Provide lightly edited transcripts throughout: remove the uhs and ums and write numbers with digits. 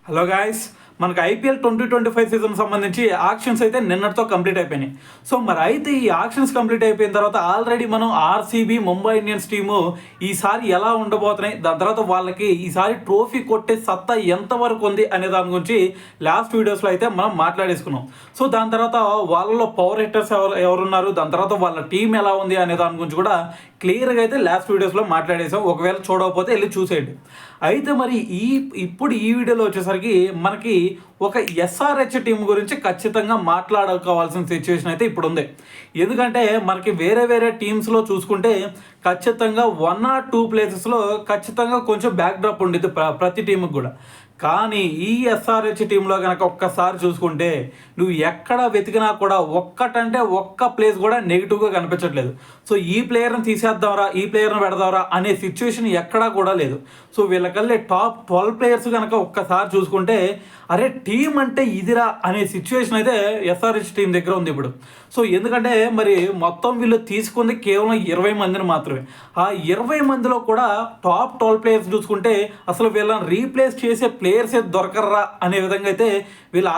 Hello guys, మనకు IPL 2025 season సంబంధించి actions అయితే నిన్నటితో కంప్లీట్ అయిపోయినాయి. సో మరి అయితే ఈ ఆక్షన్స్ కంప్లీట్ అయిపోయిన తర్వాత ఆల్రెడీ మనం ఆర్సీబీ, ముంబై ఇండియన్స్ టీము ఈసారి ఎలా ఉండబోతున్నాయి, దాని తర్వాత వాళ్ళకి ఈసారి ట్రోఫీ కొట్టే సత్తా ఎంతవరకు ఉంది అనే దాని గురించి లాస్ట్ వీడియోస్లో అయితే మనం మాట్లాడేసుకున్నాం. సో దాని తర్వాత వాళ్ళలో పవర్ హిట్టర్స్ ఎవరున్నారు, దాని తర్వాత వాళ్ళ టీం ఎలా ఉంది అనే దాని గురించి కూడా క్లియర్గా అయితే లాస్ట్ వీడియోస్లో మాట్లాడేసాం. ఒకవేళ చూడకపోతే వెళ్ళి చూసేయండి. అయితే మరి ఇప్పుడు ఈ వీడియోలో వచ్చేసరికి మనకి ఒక ఎస్ఆర్హెచ్ టీం గురించి ఖచ్చితంగా మాట్లాడుకోవాల్సిన సిచ్యువేషన్ అయితే ఇప్పుడు ఉంది. ఎందుకంటే మనకి వేరే వేరే టీమ్స్లో చూసుకుంటే ఖచ్చితంగా 1 or 2 ప్లేసెస్లో ఖచ్చితంగా కొంచెం బ్యాక్ డ్రాప్ ఉండేది ప్రతి టీంకి కూడా. కానీ ఈ ఎస్ఆర్హెచ్ టీంలో కనుక ఒక్కసారి చూసుకుంటే నువ్వు ఎక్కడ వెతికినా కూడా ఒక్కటంటే ఒక్క ప్లేస్ కూడా నెగిటివ్గా కనిపించట్లేదు. సో ఈ ప్లేయర్ని తీసేద్దాంరా, ఈ ప్లేయర్ని పెడదాంరా అనే సిచ్యువేషన్ ఎక్కడా కూడా లేదు. సో వీళ్ళకల్లే టాప్ 12 ప్లేయర్స్ కనుక ఒక్కసారి చూసుకుంటే అరే టీం అంటే ఇదిరా అనే సిచ్యువేషన్ అయితే ఎస్ఆర్హెచ్ టీం దగ్గర ఉంది ఇప్పుడు. సో ఎందుకంటే మరి మొత్తం వీళ్ళు తీసుకుంది కేవలం 20 మందిని మాత్రమే. ఆ 20 మందిలో కూడా టాప్ 12 ప్లేయర్స్ చూసుకుంటే అసలు వీళ్ళని రీప్లేస్ చేసే ప్లేయర్సే దొరకర్రా అనే విధంగా అయితే వీళ్ళు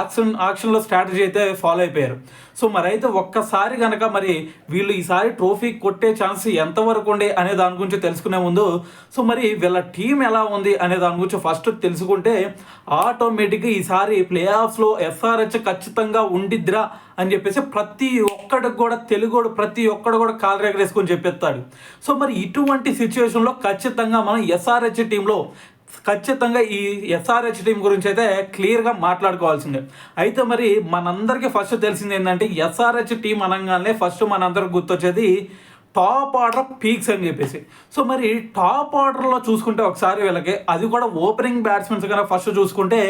ఆక్షన్లో స్ట్రాటజీ అయితే ఫాలో అయిపోయారు. సో మరి అయితే ఒక్కసారి కనుక మరి వీళ్ళు ఈసారి ట్రోఫీ కొట్టే ఛాన్స్ ఎంతవరకు ఉండే అనే దాని గురించి తెలుసుకునే ముందు సో మరి వీళ్ళ టీం ఎలా ఉంది అనే దాని గురించి ఫస్ట్ తెలుసుకుంటే ఆటోమేటిక్గా ఈసారి ప్లే ఆఫ్స్లో ఎస్ఆర్హెచ్ ఖచ్చితంగా ఉండిద్దిరా అని చెప్పేసి ప్రతి ఒక్కడికి కూడా తెలుగుడు ప్రతి ఒక్కడు కూడా కాలు రెగరేసుకొని చెప్పేస్తాడు. సో మరి ఇటువంటి సిచ్యువేషన్లో ఖచ్చితంగా మనం ఎస్ఆర్హెచ్ టీంలో ఖచ్చితంగా ఈ ఎస్ఆర్హెచ్ టీం గురించి అయితే క్లియర్గా మాట్లాడుకోవాల్సిందే. అయితే మరి మనందరికీ ఫస్ట్ తెలిసింది ఏంటంటే ఎస్ఆర్హెచ్ టీం అనగానే ఫస్ట్ మనందరికి గుర్తొచ్చేది టాప్ ఆర్డర్ పీక్స్ అని చెప్పేసి. సో మరి టాప్ ఆర్డర్లో చూసుకుంటే ఒకసారి వీళ్ళకి అది కూడా ఓపెనింగ్ బ్యాట్స్మెన్స్ కన్నా ఫస్ట్ చూసుకుంటే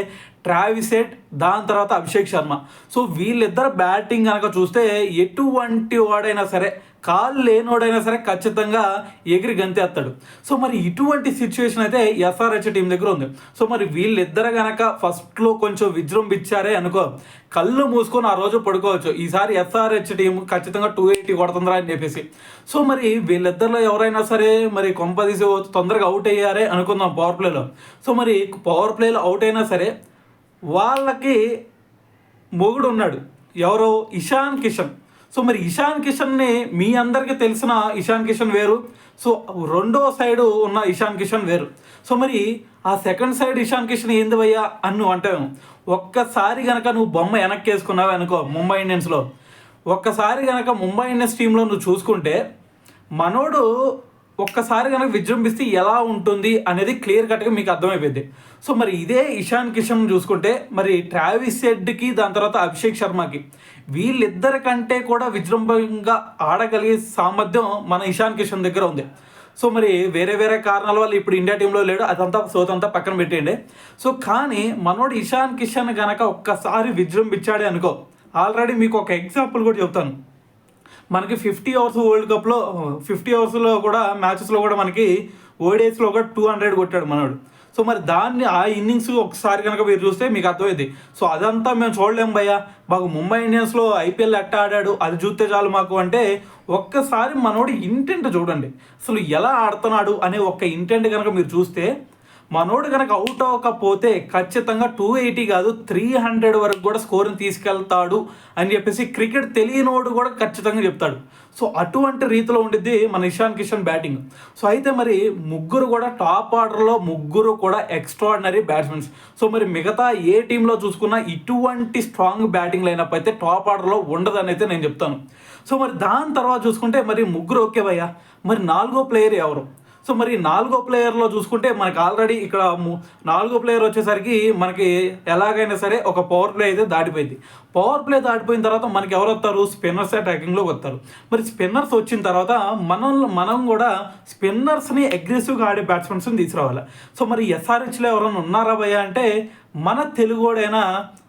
ట్రావిస్ హెడ్, దాని తర్వాత అభిషేక్ శర్మ. సో వీళ్ళిద్దరు బ్యాటింగ్ కనుక చూస్తే ఎటువంటి వాడైనా సరే కాళ్ళు లేనోడైనా సరే ఖచ్చితంగా ఎగిరి గంతేస్తాడు. సో మరి ఇటువంటి సిచ్యువేషన్ అయితే ఎస్ఆర్హెచ్ టీం దగ్గర ఉంది. సో మరి వీళ్ళిద్దరు కనుక ఫస్ట్లో కొంచెం విజృంభించారే అనుకో, కళ్ళు మూసుకొని ఆ రోజు పడుకోవచ్చు ఈసారి ఎస్ఆర్హెచ్ టీం ఖచ్చితంగా 280 కొడుతుందిరా అని చెప్పేసి. సో మరి వీళ్ళిద్దరిలో ఎవరైనా సరే మరి కొంపదీసి తొందరగా అవుట్ అయ్యారే అనుకుందాం పవర్ ప్లేలో. సో మరి పవర్ ప్లేలో అవుట్ అయినా సరే వాళ్ళకి మొగుడు ఉన్నాడు, ఎవరో ఇషాన్ కిషన్. సో మరి ఇషాన్ కిషన్ని మీ అందరికీ తెలిసిన ఇషాన్ కిషన్ వేరు, సో రెండో సైడు ఉన్న ఇషాన్ కిషన్ వేరు. సో మరి ఆ సెకండ్ సైడ్ ఇషాన్ కిషన్ ఏంది భయ్యా అని అంటాను. ఒక్కసారి కనుక నువ్వు బొమ్మ వెనక్కి వేసుకున్నావు అనుకో ముంబై ఇండియన్స్లో, ఒక్కసారి కనుక ముంబై ఇండియన్స్ టీంలో నువ్వు చూసుకుంటే మనోడు ఒక్కసారి కనుక విజృంభిస్తే ఎలా ఉంటుంది అనేది క్లియర్ కట్గా మీకు అర్థమైపోయింది. సో మరి ఇదే ఇషాన్ కిషన్ చూసుకుంటే మరి ట్రావిస్ హెడ్కి దాని తర్వాత అభిషేక్ శర్మకి వీళ్ళిద్దరికంటే కూడా విజృంభంగా ఆడగలిగే సామర్థ్యం మన ఇషాన్ కిషన్ దగ్గర ఉంది. సో మరి వేరే వేరే కారణాల వల్ల ఇప్పుడు ఇండియా టీంలో లేడు, అదంతా సోతంతా పక్కన పెట్టేయండి. సో కానీ మనోడు ఇషాన్ కిషన్ కనుక ఒక్కసారి విజృంభించాడే అనుకో, ఆల్రెడీ మీకు ఒక ఎగ్జాంపుల్ కూడా చెప్తాను. మనకి 50 ఓవర్స్ వరల్డ్ కప్లో 50 ఓవర్స్లో కూడా మ్యాచెస్లో కూడా మనకి ఓడిఐస్లో కూడా 200 కొట్టాడు మనోడు. సో మరి దాన్ని ఆ ఇన్నింగ్స్ ఒకసారి కనుక మీరు చూస్తే మీకు అర్థమైంది. సో అదంతా మేము చూడలేం భయ్యా, మాకు ముంబై ఇండియన్స్లో ఐపీఎల్ ఎట్టా ఆడాడు అది చూస్తే చాలు మాకు అంటే ఒక్కసారి మనోడు ఇంటెంట్ చూడండి, అసలు ఎలా ఆడుతున్నాడు అనే ఒక్క ఇంటెంట్ కనుక మీరు చూస్తే మనోడు కనుక అవుట్ అవ్వకపోతే ఖచ్చితంగా 280 కాదు 300 వరకు కూడా స్కోర్ని తీసుకెళ్తాడు అని చెప్పేసి క్రికెట్ తెలియనోడు కూడా ఖచ్చితంగా చెప్తాడు. సో అటువంటి రీతిలో ఉండిద్ది మన ఇషాన్ కిషన్ బ్యాటింగ్. సో అయితే మరి ముగ్గురు కూడా టాప్ ఆర్డర్లో ముగ్గురు కూడా ఎక్స్ట్రాడినరీ బ్యాట్స్మెన్స్. సో మరి మిగతా ఏ టీంలో చూసుకున్నా ఇటువంటి స్ట్రాంగ్ బ్యాటింగ్ లైనప్ అయితే టాప్ ఆర్డర్లో ఉండదని అయితే నేను చెప్తాను. సో మరి దాని తర్వాత చూసుకుంటే మరి ముగ్గురు ఓకే భయ్యా, మరి 4వ ప్లేయర్ ఎవరు? సో మరి 4వ ప్లేయర్లో చూసుకుంటే మనకి ఆల్రెడీ ఇక్కడ 4వ ప్లేయర్ వచ్చేసరికి మనకి ఎలాగైనా సరే ఒక పవర్ ప్లే అయితే దాటిపోయింది. పవర్ ప్లే దాటిపోయిన తర్వాత మనకి ఎవరు వస్తారు, స్పిన్నర్స్ అటాకింగ్లోకి వస్తారు. మరి స్పిన్నర్స్ వచ్చిన తర్వాత మనం కూడా స్పిన్నర్స్ని అగ్రెసివ్గా ఆడే బ్యాట్స్మెన్స్ని తీసుకురావాలి. సో మరి ఎస్ఆర్హెచ్లో ఎవరైనా ఉన్నారా భయ్యా అంటే మన తెలుగుడైన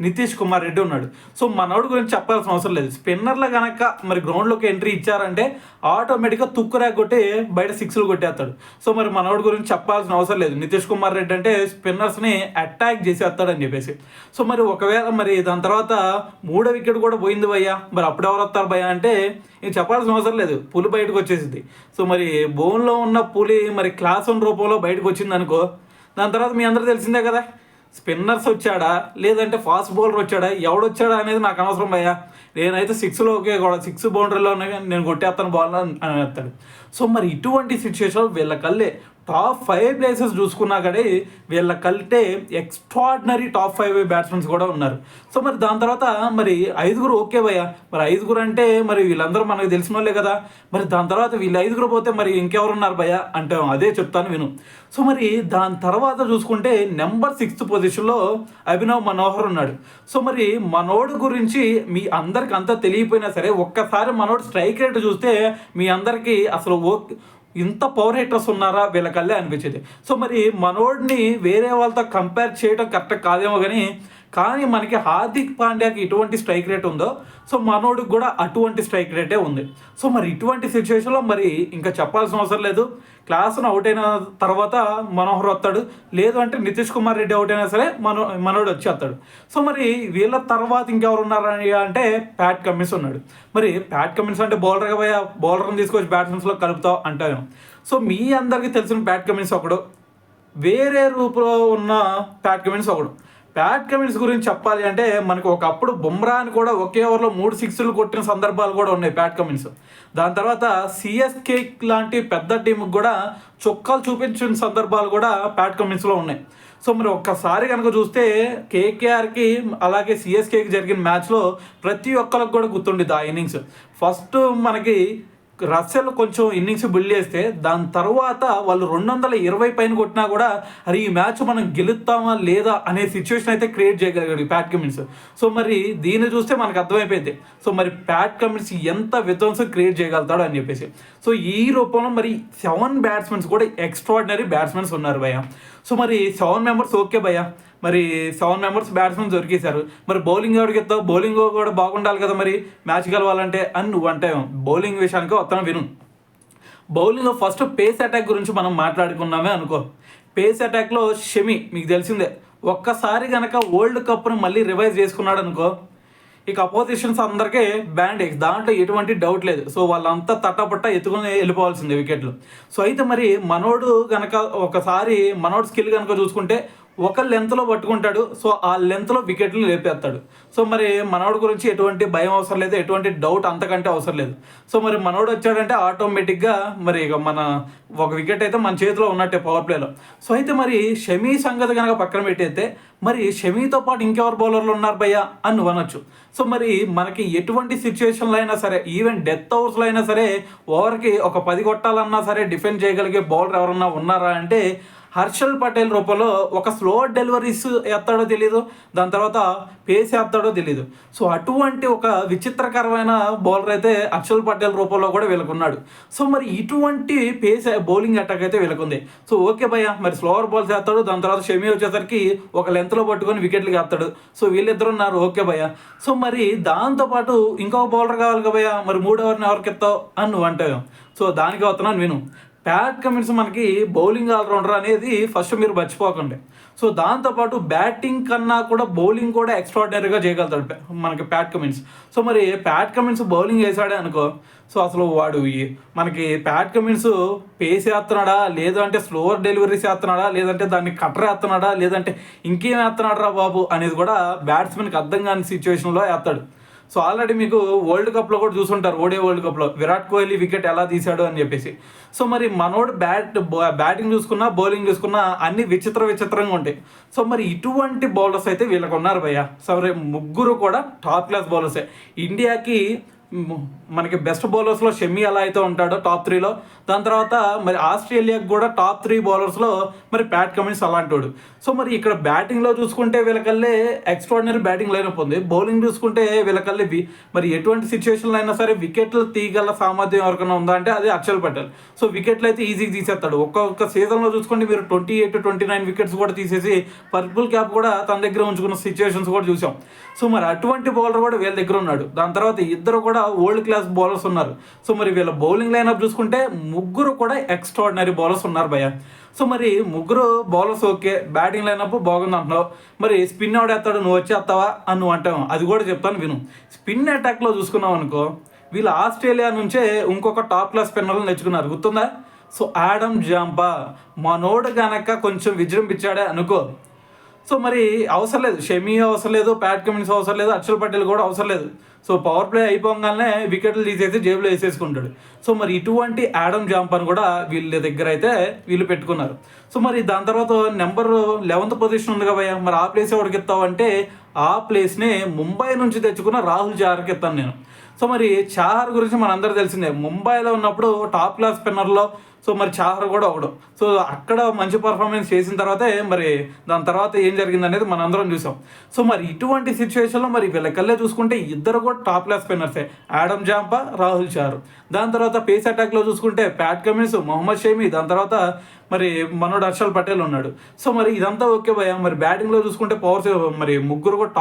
నితీష్ కుమార్ రెడ్డి ఉన్నాడు. సో మనోడి గురించి చెప్పాల్సిన అవసరం లేదు. స్పిన్నర్లో కనుక మరి గ్రౌండ్లోకి ఎంట్రీ ఇచ్చారంటే ఆటోమేటిక్గా తుక్కురాక్ కొట్టి బయట 6లు కొట్టేస్తాడు. సో మరి మనోడి గురించి చెప్పాల్సిన అవసరం లేదు. నితీష్ కుమార్ రెడ్డి అంటే స్పిన్నర్స్ని అటాక్ చేసేస్తాడని చెప్పేసి. సో మరి ఒకవేళ మరి దాని తర్వాత 3వ వికెట్ కూడా పోయింది భయ్యా, మరి అప్పుడు ఎవరు వస్తారు భయ్యా అంటే ఇంక చెప్పాల్సిన అవసరం లేదు, పులి బయటకు వచ్చేసింది. సో మరి బోన్లో ఉన్న పులి మరి క్లాస్ 1 రూపంలో బయటకు వచ్చింది అనుకో, దాని తర్వాత మీ అందరూ తెలిసిందే కదా. స్పిన్నర్స్ వచ్చాడా లేదంటే ఫాస్ట్ బౌలర్ వచ్చాడా ఎవడొచ్చాడా అనేది నాకు అనవసరం భయ్యా, నేనైతే సిక్స్లో ఒకే కూడా 6 బౌండరీలోనే నేను కొట్టేస్తాను బాల్ అని వేస్తాడు. సో మరి ఇటువంటి సిచ్యువేషన్ వీళ్ళకల్లే టాప్ 5 ప్లేసెస్ చూసుకున్నా కానీ వీళ్ళ కలిటే ఎక్స్ట్రాడినరీ టాప్ 5 బ్యాట్స్మెన్స్ కూడా ఉన్నారు. సో మరి దాని తర్వాత మరి 5 ఓకే భయ్య, మరి 5 అంటే మరి వీళ్ళందరూ మనకు తెలిసిన వాళ్ళే కదా, మరి దాని తర్వాత వీళ్ళు 5 పోతే మరి ఇంకెవరు ఉన్నారు భయ్య అంటే అదే చెప్తాను విను. సో మరి దాని తర్వాత చూసుకుంటే నెంబర్ 6th పొజిషన్లో అభినవ్ మనోహర్ ఉన్నాడు. సో మరి మనోడు గురించి మీ అందరికి అంతా తెలియపోయినా సరే ఒక్కసారి మనోడు స్ట్రైక్ రేట్ చూస్తే మీ అందరికీ అసలు ఇంత పవర్ హిట్టర్స్ ఉన్నారా వీళ్ళకల్లే అనిపించేది. సో మరి మనోడిని వేరే వాళ్ళతో కంపేర్ చేయడం కరెక్ట్ కాదేమో కానీ మనకి హార్దిక్ పాండ్యాకి ఎటువంటి స్ట్రైక్ రేట్ ఉందో సో మనోడికి కూడా అటువంటి స్ట్రైక్ రేటే ఉంది. సో మరి ఇటువంటి సిచ్యువేషన్లో మరి ఇంకా చెప్పాల్సిన అవసరం లేదు, క్లాస్ను అవుట్ అయిన తర్వాత మనోహర్ వస్తాడు, లేదు అంటే నితీష్ కుమార్ రెడ్డి అవుట్ అయినా సరే మనోడు వచ్చేస్తాడు. సో మరి వీళ్ళ తర్వాత ఇంకెవరు ఉన్నారని అంటే ప్యాట్ కమిన్స్ ఉన్నాడు. మరి ప్యాట్ కమిన్స్ అంటే బౌలర్గా పోయా, బౌలర్ని తీసుకొచ్చి బ్యాట్స్మెన్స్లో కలుపుతావు అంటాను. సో మీ అందరికీ తెలిసిన ప్యాట్ కమిన్స్ ఒకడు, వేరే రూపంలో ఉన్న ప్యాట్ కమిన్స్ ఒకడు. ప్యాట్ కమిన్స్ గురించి చెప్పాలి అంటే మనకు ఒకప్పుడు బుమ్రాని కూడా ఒకే ఓవర్లో 3 సిక్స్లు కొట్టిన సందర్భాలు కూడా ఉన్నాయి ప్యాట్ కమిన్స్. దాని తర్వాత సిఎస్కే లాంటి పెద్ద టీంకి కూడా చొక్కాలు చూపించిన సందర్భాలు కూడా ప్యాట్ కమిన్స్లో ఉన్నాయి. సో మరి ఒక్కసారి కనుక చూస్తే కేకేఆర్కి అలాగే సిఎస్కేకి జరిగిన మ్యాచ్లో ప్రతి ఒక్కరికి కూడా గుర్తుండిద్ది ఆ ఇన్నింగ్స్. ఫస్ట్ మనకి రస్సెల్ కొంచెం ఇన్నింగ్స్ బిల్డ్ చేస్తే దాని తర్వాత వాళ్ళు 220 పైన కొట్టినా కూడా అరే ఈ మ్యాచ్ మనం గెలుస్తామా లేదా అనే సిచ్యువేషన్ అయితే క్రియేట్ చేయగలిగాడు ప్యాట్ కమిన్స్. సో మరి దీన్ని చూస్తే మనకు అర్థమైపోయింది సో మరి ప్యాట్ కమిన్స్ ఎంత విధ్వంసం క్రియేట్ చేయగలుగుతాడు అని చెప్పేసి. సో ఈ రూపంలో మరి 7 బ్యాట్స్మెన్స్ కూడా ఎక్స్ట్రాడినరీ బ్యాట్స్మెన్స్ ఉన్నారు భయ్య. సో మరి 7 మెంబర్స్ ఓకే భయ్య, మరి 7 మెంబర్స్ బ్యాట్స్మెన్ దొరికేశారు, మరి బౌలింగ్ ఎవరికి ఎత్తావు, బౌలింగ్ కూడా బాగుండాలి కదా మరి మ్యాచ్ గెలవాలంటే అని నువ్వు అంటే బౌలింగ్ విషయానికి వస్తాను విను. బౌలింగ్లో ఫస్ట్ పేస్ అటాక్ గురించి మనం మాట్లాడుకున్నామే అనుకో. పేస్ అటాక్లో షమి మీకు తెలిసిందే, ఒక్కసారి కనుక వరల్డ్ కప్ను మళ్ళీ రివైజ్ చేసుకున్నాడు అనుకో ఇక అపోజిషన్స్ అందరికీ బ్యాండేజ్, దాంట్లో ఎటువంటి డౌట్ లేదు. సో వాళ్ళంతా తట్టపట్ట ఎత్తుకుని వెళ్ళిపోవాల్సిందే వికెట్లు. సో అయితే మరి మనోడు కనుక ఒకసారి మనోడు స్కిల్ కనుక చూసుకుంటే ఒక లెంత్లో పట్టుకుంటాడు, సో ఆ లెంత్లో వికెట్లు లేపేస్తాడు. సో మరి మనోడు గురించి ఎటువంటి భయం అవసరం లేదు, ఎటువంటి డౌట్ అంతకంటే అవసరం లేదు. సో మరి మనోడు వచ్చాడంటే ఆటోమేటిక్గా మరి ఇక మన ఒక వికెట్ అయితే మన చేతిలో ఉన్నట్టే పవర్ ప్లేలో. సో అయితే మరి షమీ సంగతి కనుక పక్కన పెట్టేస్తే మరి షమీతో పాటు ఇంకెవరు బౌలర్లు ఉన్నారు భయ్యా అని నువ్వు అనొచ్చు. సో మరి మనకి ఎటువంటి సిచ్యువేషన్లో అయినా సరే ఈవెన్ డెత్ ఓవర్స్లో అయినా సరే ఓవర్కి ఒక 10 కొట్టాలన్నా సరే డిఫెండ్ చేయగలిగే బౌలర్ ఎవరన్నా ఉన్నారా అంటే హర్షల్ పటేల్ రూపంలో ఒక స్లో డెలివరీస్ ఎత్తాడో తెలీదు, దాని తర్వాత పేస్ వేస్తాడో తెలీదు. సో అటువంటి ఒక విచిత్రకరమైన బౌలర్ అయితే హర్షల్ పటేల్ రూపంలో కూడా వీళ్ళకున్నాడు. సో మరి ఇటువంటి పేస్ బౌలింగ్ అటాక్ అయితే వీళ్ళకుంది. సో ఓకే భయ్య, మరి స్లోవర్ బాల్స్ వేస్తాడు, దాని తర్వాత షమీ వచ్చేసరికి ఒక లెంత్లో పట్టుకొని వికెట్లకి వేస్తాడు. సో వీళ్ళిద్దరు ఉన్నారు ఓకే భయ్య. సో మరి దాంతోపాటు ఇంకొక బౌలర్ కావాలి కదా భయ్య, మరి 3 ఓవర్ని ఎవరికి ఎత్తావు అని నువ్వు అంటావు. సో దానికి వస్తున్నాను విను. ప్యాట్ కమిన్స్ మనకి బౌలింగ్ ఆల్రౌండర్ అనేది ఫస్ట్ మీరు మర్చిపోకండి. సో దాంతోపాటు బ్యాటింగ్ కన్నా కూడా బౌలింగ్ కూడా ఎక్స్ట్రాడినరీగా చేయగలుగుతాడు మనకి ప్యాట్ కమిన్స్. సో మరి ప్యాట్ కమిన్స్ బౌలింగ్ వేసాడే అనుకో, సో అసలు వాడు మనకి ప్యాట్ కమిన్స్ పేస్ వేస్తున్నాడా లేదంటే స్లోవర్ డెలివరీస్ వేస్తున్నాడా లేదంటే దాన్ని కట్టర్ వేస్తున్నాడా లేదంటే ఇంకేం వేస్తున్నాడు రా బాబు అనేది కూడా బ్యాట్స్మెన్కి అర్థం కాని సిచ్యువేషన్లో వేస్తాడు. సో ఆల్రెడీ మీకు వరల్డ్ కప్లో కూడా చూసుంటారు, ఓడే వరల్డ్ కప్లో విరాట్ కోహ్లీ వికెట్ ఎలా తీశాడు అని చెప్పేసి. సో మరి మనోడు బ్యాటింగ్ చూసుకున్నా బౌలింగ్ చూసుకున్నా అన్ని విచిత్రంగా ఉంటాయి. సో మరి ఇటువంటి బౌలర్స్ అయితే వీళ్ళకి ఉన్నారు భయ్య. సరే ముగ్గురు కూడా టాప్ క్లాస్ బౌలర్సే. ఇండియాకి మనకి బెస్ట్ బౌలర్స్లో షమీ ఎలా అయితే ఉంటాడో టాప్ 3లో, దాని తర్వాత మరి ఆస్ట్రేలియాకి కూడా టాప్ 3 బౌలర్స్లో మరి ప్యాట్ కమిన్స్ అలాంటోడు. సో మరి ఇక్కడ బ్యాటింగ్లో చూసుకుంటే వీళ్ళకల్లే ఎక్స్ట్రాడినరీ బ్యాటింగ్ లైనప్ ఉంది, బౌలింగ్ చూసుకుంటే వీళ్ళకల్లే మరి ఎటువంటి సిచ్యువేషన్లో అయినా సరే వికెట్లు తీయగల సామర్థ్యం ఎవరికైనా ఉందా అంటే అది హర్షల్ పటేల్. సో వికెట్లు అయితే ఈజీగా తీసేస్తాడు. ఒక్కొక్క సీజన్లో చూసుకుంటే మీరు 28-29 వికెట్స్ కూడా తీసేసి పర్పుల్ క్యాప్ కూడా తన దగ్గర ఉంచుకున్న సిచ్యువేషన్స్ కూడా చూసాం. సో మరి అటువంటి బౌలర్ కూడా వీళ్ళ దగ్గర ఉన్నాడు. దాని తర్వాత ఇద్దరు కూడా వరల్డ్ క్లాస్ బౌలర్స్ ఉన్నారు. సో మరి వీళ్ళ బౌలింగ్ లైనప్ చూసుకుంటే ముగ్గురు కూడా ఎక్స్ట్రాడినరీ బౌలర్స్ ఉన్నారు భయ్య. సో మరి ముగ్గురు బౌలర్స్ ఓకే, బ్యాటింగ్ లైనప్ బాగుంది అంటున్నావు, మరి స్పిన్ ఆడేస్తాడు నువ్వు వచ్చేస్తావా అని నువ్వు అంటావు, అది కూడా చెప్తాను విను. స్పిన్ అటాక్లో చూసుకున్నావు అనుకో వీళ్ళు ఆస్ట్రేలియా నుంచే ఇంకొక టాప్ క్లాస్ స్పిన్నర్లు తెచ్చుకున్నారు, గుర్తుందా? సో ఆడమ్ జాంపా మనోడు గనక కొంచెం విజృంభించాడే అనుకో, సో మరి అవసరం లేదు, షమి అవసరం లేదు, ప్యాట్ కమిన్స్ అవసరం లేదు, అక్షల్ పటేల్ కూడా అవసరం లేదు. సో పవర్ ప్లే అయిపోగానే వికెట్లు తీసేసి జేబులో వేసేసుకుంటాడు. సో మరి ఇటువంటి యాడమ్ జాంపన్ కూడా వీళ్ళ దగ్గర అయితే వీళ్ళు పెట్టుకున్నారు. సో మరి దాని తర్వాత నెంబర్ 11th పొజిషన్ ఉంది కదా, మరి ఆ ప్లేస్ ఎవరికి ఇస్తావు అంటే ఆ ప్లేస్ని ముంబై నుంచి తెచ్చుకున్న రాహుల్ చహార్కి ఇస్తాను నేను. సో మరి చాహర్ గురించి మనందరూ తెలిసిందే, ముంబైలో ఉన్నప్పుడు టాప్ క్లాస్ స్పిన్నర్లో సో మరి చాహర్ కూడా ఒకడు. సో అక్కడ మంచి పర్ఫార్మెన్స్ చేసిన తర్వాతే మరి దాని తర్వాత ఏం జరిగింది అనేది మనం అందరం చూసాం. సో మరి ఇటువంటి సిచ్యువేషన్లో మరి వీళ్ళకల్లే చూసుకుంటే ఇద్దరు కూడా టాప్ క్లాస్ స్పిన్నర్సే, యాడమ్ జాంపా, రాహుల్ చహార్. దాని తర్వాత పేస్ అటాక్లో చూసుకుంటే ప్యాట్ కమిన్స్, మొహమ్మద్ షమి, దాని తర్వాత మరి మనోడు హర్షల్ పటేల్ ఉన్నాడు. సో మరి ఇదంతా ఓకే భయ్యా. మరి బ్యాటింగ్లో చూసుకుంటే మరి ముగ్గురు కూడా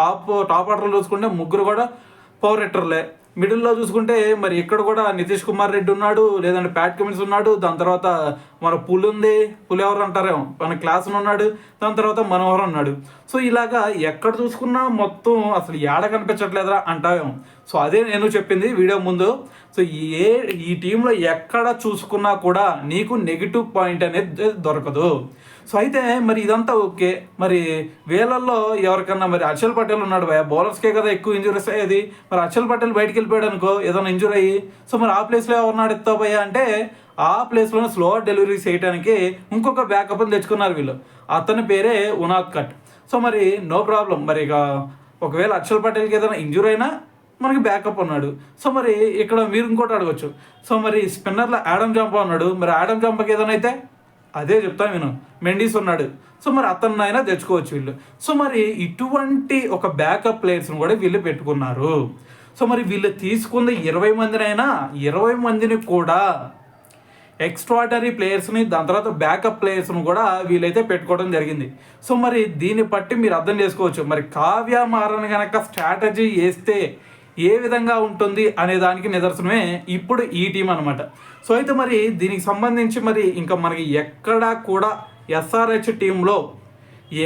టాప్ ఆర్డర్లో చూసుకుంటే ముగ్గురు కూడా పవర్ హిట్టర్లే. మిడిల్లో చూసుకుంటే మరి ఇక్కడ కూడా నితీష్ కుమార్ రెడ్డి ఉన్నాడు, లేదంటే ప్యాట్ కమిన్స్ ఉన్నాడు, దాని తర్వాత మన పులి ఎవరు అంటారేమో మన క్లాస్ ఉన్నాడు, దాని తర్వాత మనోహర్ ఉన్నాడు. సో ఇలాగా ఎక్కడ చూసుకున్నా మొత్తం అసలు ఏడ కనిపించట్లేదురా అంటావేమో. సో అదే నేను చెప్పింది వీడియో ముందు. సో ఈ టీంలో ఎక్కడ చూసుకున్నా కూడా నీకు నెగిటివ్ పాయింట్ అనేది దొరకదు. సో అయితే మరి ఇదంతా ఓకే. మరి వీళ్ళల్లో ఎవరికన్నా మరి అక్షల్ పటేల్ ఉన్నాడు భయ, బౌలర్స్కే కదా ఎక్కువ ఇంజురీస్ అయ్యేది. మరి అక్షల్ పటేల్ బయటికి వెళ్ళిపోయాడు అనుకో ఏదైనా ఇంజురీ అయ్యి, సో మరి ఆ ప్లేస్లో ఎవరినాడు ఎత్తావు భయ్యా అంటే ఆ ప్లేస్లోనే స్లో డెలివరీస్ చేయడానికి ఇంకొక బ్యాకప్ని తెచ్చుకున్నారు వీళ్ళు. అతని పేరే ఉనాద్ కట్. సో మరి నో ప్రాబ్లం. మరి ఇక ఒకవేళ అక్షల్ పటేల్కి ఏదైనా ఇంజురీ అయినా మనకి బ్యాకప్ ఉన్నాడు. సో మరి ఇక్కడ మీరు ఇంకోటి అడగచ్చు, సో మరి స్పిన్నర్లో యాడమ్ జాంపా ఉన్నాడు, మరి యాడమ్ జాంపాకి ఏదైనా అయితే అదే చెప్తాను నేను, మెండీస్ ఉన్నాడు. సో మరి అతన్నైనా తెచ్చుకోవచ్చు వీళ్ళు. సో మరి ఇటువంటి ఒక బ్యాకప్ ప్లేయర్స్ని కూడా వీళ్ళు పెట్టుకున్నారు. సో మరి వీళ్ళు తీసుకుంది 20 మందినైనా 20 మందిని కూడా ఎక్స్ట్రాడనరీ ప్లేయర్స్ని, దాని తర్వాత బ్యాకప్ ప్లేయర్స్ని కూడా వీళ్ళైతే పెట్టుకోవడం జరిగింది. సో మరి దీన్ని బట్టి మీరు అర్థం చేసుకోవచ్చు మరి కావ్య మారన్ కనుక స్ట్రాటజీ వేస్తే ఏ విధంగా ఉంటుంది అనే దానికి నిదర్శనమే ఇప్పుడు ఈ టీం అనమాట. సో అయితే మరి దీనికి సంబంధించి మరి ఇంకా మనకి ఎక్కడా కూడా ఎస్ఆర్హెచ్ టీంలో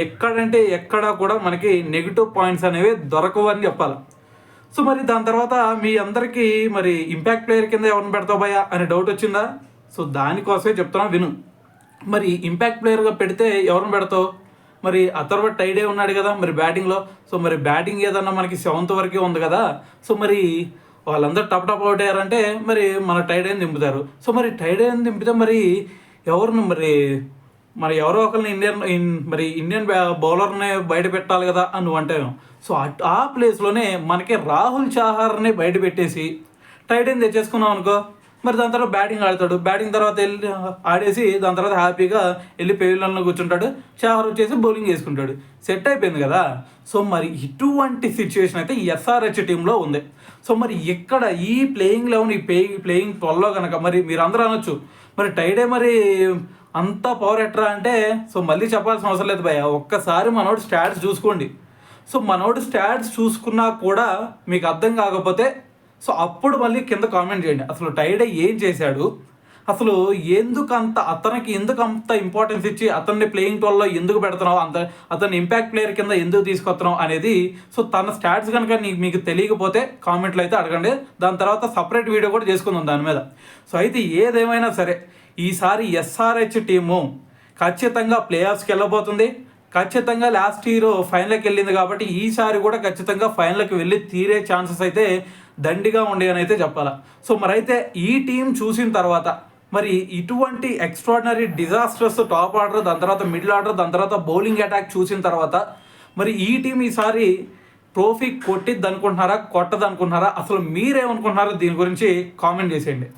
ఎక్కడంటే ఎక్కడా కూడా మనకి నెగిటివ్ పాయింట్స్ అనేవి దొరకవు అని చెప్పాలి. సో మరి దాని తర్వాత మీ అందరికీ మరి ఇంపాక్ట్ ప్లేయర్ కింద ఎవరిని పెడతావు భయ్యా అనే డౌట్ వచ్చిందా? సో దానికోసమే చెప్తున్నా విను. మరి ఇంపాక్ట్ ప్లేయర్గా పెడితే ఎవరిని పెడతావు? మరి అథర్వ టైడే ఉన్నాడు కదా మరి బ్యాటింగ్లో. సో మరి బ్యాటింగ్ ఏదన్నా మనకి 7th వరకే ఉంది కదా. సో మరి వాళ్ళందరూ టప్ అవుట్ అయ్యారంటే మరి మన టైడేని దింపుతారు. సో మరి టైడేని దింపితే మరి ఎవరిని మరి ఎవరో ఒకరిని ఇండియన్ బౌలర్ని బయట పెట్టాలి కదా అని నువ్వు అంటే. సో ఆ ప్లేస్లోనే మనకి రాహుల్ చహార్ని బయట పెట్టేసి టైడేని తెచ్చేసుకున్నాం అనుకో, మరి దాని తర్వాత బ్యాటింగ్ ఆడతాడు. బ్యాటింగ్ తర్వాత వెళ్ళి ఆడేసి దాని తర్వాత హ్యాపీగా వెళ్ళి పెవిలియన్లో కూర్చుంటాడు. చహార్ వచ్చేసి బౌలింగ్ వేసుకుంటాడు, సెట్ అయిపోయింది కదా. సో మరి ఇటువంటి సిచ్యువేషన్ అయితే ఎస్ఆర్హెచ్ టీంలో ఉంది. సో మరి ఇక్కడ ఈ ప్లేయింగ్ 11 ఈ ప్లేయింగ్ 12లో కనుక మరి మీరు అందరూ అనొచ్చు మరి టైడే మరి అంతా పవర్ ఎట్రా అంటే, సో మళ్ళీ చెప్పాల్సిన అవసరం లేదు భయ్య, ఒక్కసారి మనోడు స్టాట్స్ చూసుకోండి. సో మనోడు స్టాట్స్ చూసుకున్నా కూడా మీకు అర్థం కాకపోతే సో అప్పుడు మళ్ళీ కింద కామెంట్ చేయండి, అసలు టైడే ఏం చేశాడు, అసలు అతనికి ఎందుకు అంత ఇంపార్టెన్స్ ఇచ్చి అతన్ని ప్లేయింగ్ 12లో ఎందుకు పెడుతున్నావు, అతన్ని ఇంపాక్ట్ ప్లేయర్ కింద ఎందుకు తీసుకొస్తున్నావు అనేది. సో తన స్టాట్స్ కనుక మీకు తెలియకపోతే కామెంట్లో అయితే అడగండి, దాని తర్వాత సపరేట్ వీడియో కూడా చేసుకుందాం దాని మీద. సో అయితే ఏదేమైనా సరే ఈసారి ఎస్ఆర్హెచ్ టీము ఖచ్చితంగా ప్లే ఆఫ్స్కి వెళ్ళబోతుంది. ఖచ్చితంగా లాస్ట్ ఇయర్ ఫైనల్కి వెళ్ళింది కాబట్టి ఈసారి కూడా ఖచ్చితంగా ఫైనల్కి వెళ్ళి తీరే ఛాన్సెస్ అయితే దండిగా ఉండే అని అయితే చెప్పాలా. సో మరైతే ఈ టీం చూసిన తర్వాత మరి ఇటువంటి ఎక్స్ట్రాడినరీ డిజాస్టర్స్ టాప్ ఆర్డర్, దాని తర్వాత మిడిల్ ఆర్డర్, దాని తర్వాత బౌలింగ్ అటాక్ చూసిన తర్వాత మరి ఈ టీం ఈసారి ట్రోఫీ కొట్టిద్ది అనుకుంటున్నారా, కొట్టదు అనుకుంటున్నారా, అసలు మీరేమనుకుంటున్నారో దీని గురించి కామెంట్ చేసేయండి.